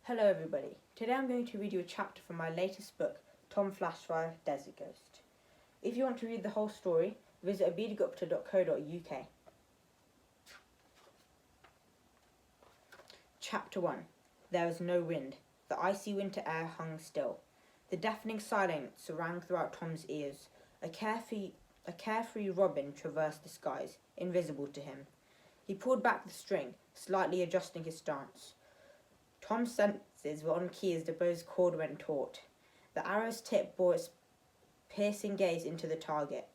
Hello everybody. Today I'm going to read you a chapter from my latest book, Tom Flashfire, Desert Ghost. If you want to read the whole story, visit abidagupta.co.uk. Chapter 1. There was no wind. The icy winter air hung still. The deafening silence rang throughout Tom's ears. A carefree robin traversed the skies, invisible to him. He pulled back the string, slightly adjusting his stance. Tom's senses were on key as the bow's cord went taut. The arrow's tip bore its piercing gaze into the target.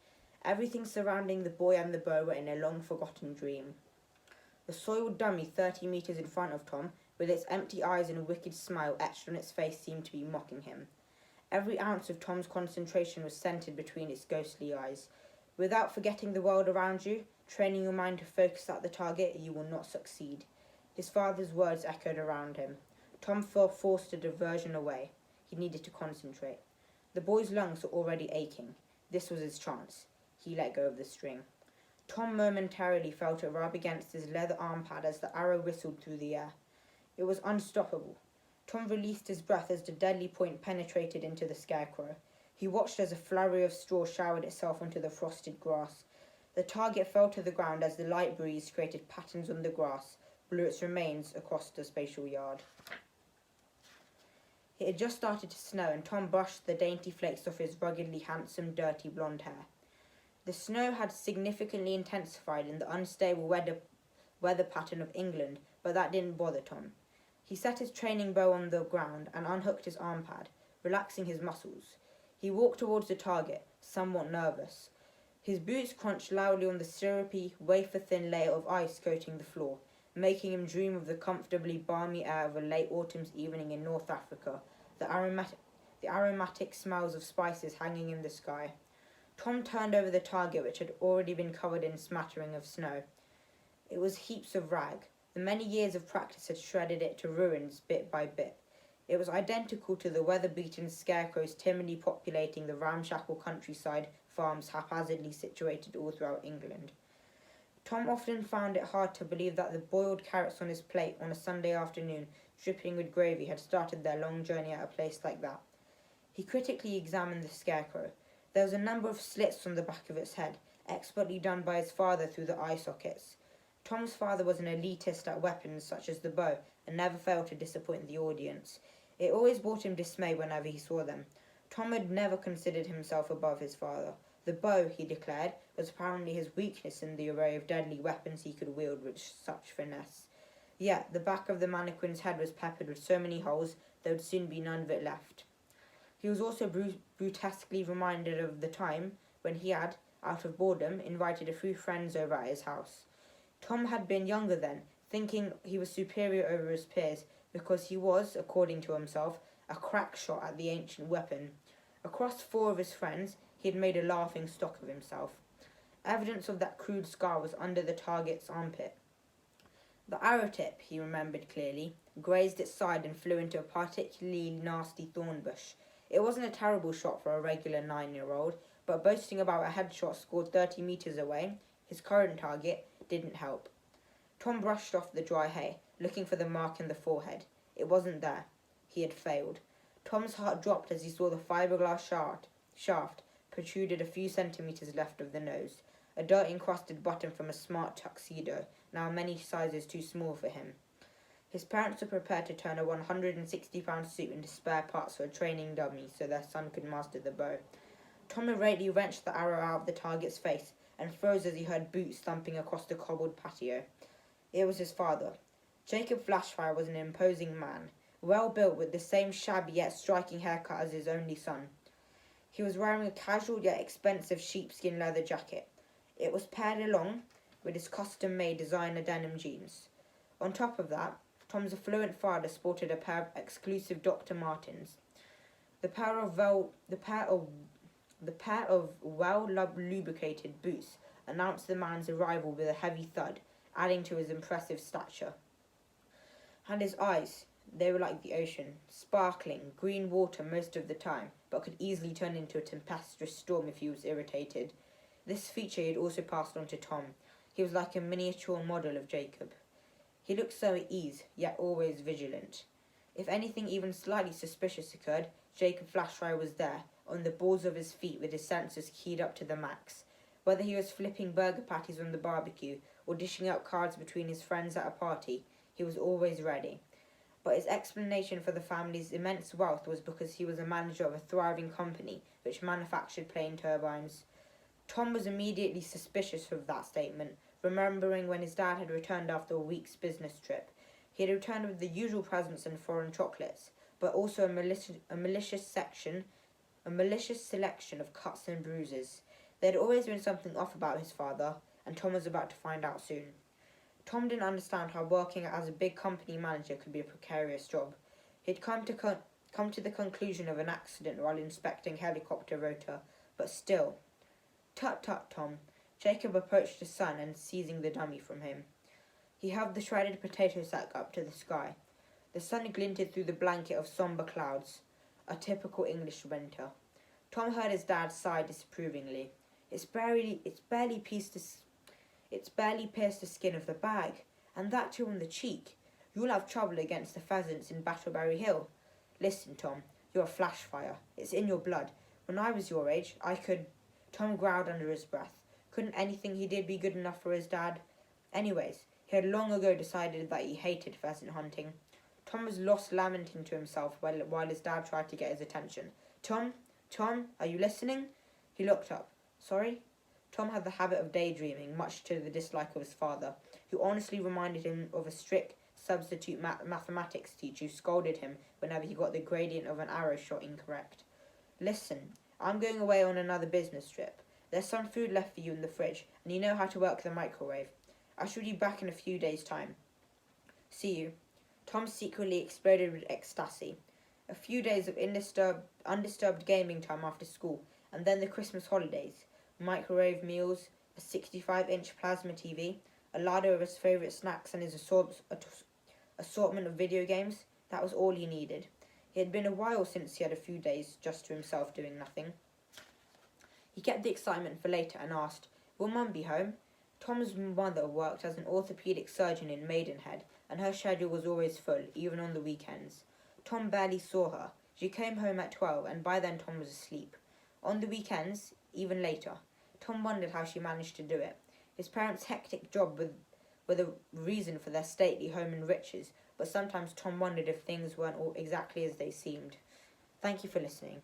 Everything surrounding the boy and the bow were in a long-forgotten dream. The soiled dummy 30 meters in front of Tom, with its empty eyes and a wicked smile etched on its face, seemed to be mocking him. Every ounce of Tom's concentration was centered between its ghostly eyes. Without forgetting the world around you, training your mind to focus at the target, you will not succeed. His father's words echoed around him. Tom felt forced a diversion away. He needed to concentrate. The boy's lungs were already aching. This was his chance. He let go of the string. Tom momentarily felt it rub against his leather arm pad as the arrow whistled through the air. It was unstoppable. Tom released his breath as the deadly point penetrated into the scarecrow. He watched as a flurry of straw showered itself onto the frosted grass. The target fell to the ground as the light breeze created patterns on the grass, blew its remains across the spatial yard. It had just started to snow, and Tom brushed the dainty flakes off his ruggedly handsome, dirty blonde hair. The snow had significantly intensified in the unstable weather pattern of England, but that didn't bother Tom. He set his training bow on the ground and unhooked his arm pad, relaxing his muscles. He walked towards the target, somewhat nervous. His boots crunched loudly on the syrupy, wafer-thin layer of ice coating the floor, making him dream of the comfortably balmy air of a late autumn's evening in North Africa, the aromatic smells of spices hanging in the sky. Tom turned over the target, which had already been covered in a smattering of snow. It was heaps of rag. The many years of practice had shredded it to ruins bit by bit. It was identical to the weather-beaten scarecrows timidly populating the ramshackle countryside farms haphazardly situated all throughout England. Tom often found it hard to believe that the boiled carrots on his plate on a Sunday afternoon, dripping with gravy, had started their long journey at a place like that. He critically examined the scarecrow. There was a number of slits on the back of its head, expertly done by his father through the eye sockets. Tom's father was an elitist at weapons such as the bow, and never failed to disappoint the audience. It always brought him dismay whenever he saw them. Tom had never considered himself above his father. The bow, he declared, was apparently his weakness in the array of deadly weapons he could wield with such finesse. Yet the back of the mannequin's head was peppered with so many holes there would soon be none of it left. He was also grotesquely reminded of the time when he had, out of boredom, invited a few friends over at his house. Tom had been younger then, thinking he was superior over his peers because he was, according to himself, a crack shot at the ancient weapon. Across 4 of his friends, he had made a laughing stock of himself. Evidence of that crude scar was under the target's armpit. The arrow tip, he remembered clearly, grazed its side and flew into a particularly nasty thorn bush. It wasn't a terrible shot for a regular 9-year-old, but boasting about a headshot scored 30 meters away, his current target, didn't help. Tom brushed off the dry hay, looking for the mark in the forehead. It wasn't there. He had failed. Tom's heart dropped as he saw the fiberglass shaft protruded a few centimeters left of the nose, a dirt-encrusted button from a smart tuxedo, now many sizes too small for him. His parents were prepared to turn a 160-pound suit into spare parts for a training dummy so their son could master the bow. Tom immediately wrenched the arrow out of the target's face and froze as he heard boots thumping across the cobbled patio. It was his father. Jacob Flashfire was an imposing man, well built with the same shabby yet striking haircut as his only son. He was wearing a casual yet expensive sheepskin leather jacket. It was paired along with his custom-made designer denim jeans. On top of that, Tom's affluent father sported a pair of exclusive Dr. Martens. The pair of well-lubricated boots announced the man's arrival with a heavy thud, adding to his impressive stature. And his eyes, they were like the ocean, sparkling, green water most of the time, but could easily turn into a tempestuous storm if he was irritated. This feature he had also passed on to Tom. He was like a miniature model of Jacob. He looked so at ease, yet always vigilant. If anything even slightly suspicious occurred, Jacob Flashfire was there, on the balls of his feet with his sensors keyed up to the max. Whether he was flipping burger patties on the barbecue or dishing out cards between his friends at a party, he was always ready. But his explanation for the family's immense wealth was because he was a manager of a thriving company which manufactured plane turbines. Tom was immediately suspicious of that statement, remembering when his dad had returned after a week's business trip. He had returned with the usual presents and foreign chocolates, but also a malicious selection of cuts and bruises. There had always been something off about his father, and Tom was about to find out soon. Tom didn't understand how working as a big company manager could be a precarious job. He'd come to the conclusion of an accident while inspecting helicopter rotor, but still. Tut tut, Tom. Jacob approached his son and seizing the dummy from him. He held the shredded potato sack up to the sky. The sun glinted through the blanket of sombre clouds. A typical English winter. Tom heard his dad sigh disapprovingly. It's barely pierced the skin of the bag, and that too on the cheek. You'll have trouble against the pheasants in Battleberry Hill. Listen, Tom, you're a Flashfire. It's in your blood. When I was your age, I could... Tom growled under his breath. Couldn't anything he did be good enough for his dad? Anyways, he had long ago decided that he hated pheasant hunting. Tom was lost lamenting to himself while his dad tried to get his attention. Tom, are you listening? He looked up. Sorry? Tom had the habit of daydreaming, much to the dislike of his father, who honestly reminded him of a strict substitute mathematics teacher who scolded him whenever he got the gradient of an arrow shot incorrect. Listen, I'm going away on another business trip. There's some food left for you in the fridge, and you know how to work the microwave. I should be back in a few days' time. See you. Tom secretly exploded with ecstasy. A few days of undisturbed gaming time after school, and then the Christmas holidays. Microwave meals, a 65-inch plasma TV, a larder of his favourite snacks and his assortment of video games. That was all he needed. It had been a while since he had a few days just to himself doing nothing. He kept the excitement for later and asked, Will Mum be home? Tom's mother worked as an orthopaedic surgeon in Maidenhead, and her schedule was always full, even on the weekends. Tom barely saw her. She came home at 12, and by then Tom was asleep. On the weekends, even later, Tom wondered how she managed to do it. His parents' hectic job were the reason for their stately home and riches, but sometimes Tom wondered if things weren't all exactly as they seemed. Thank you for listening.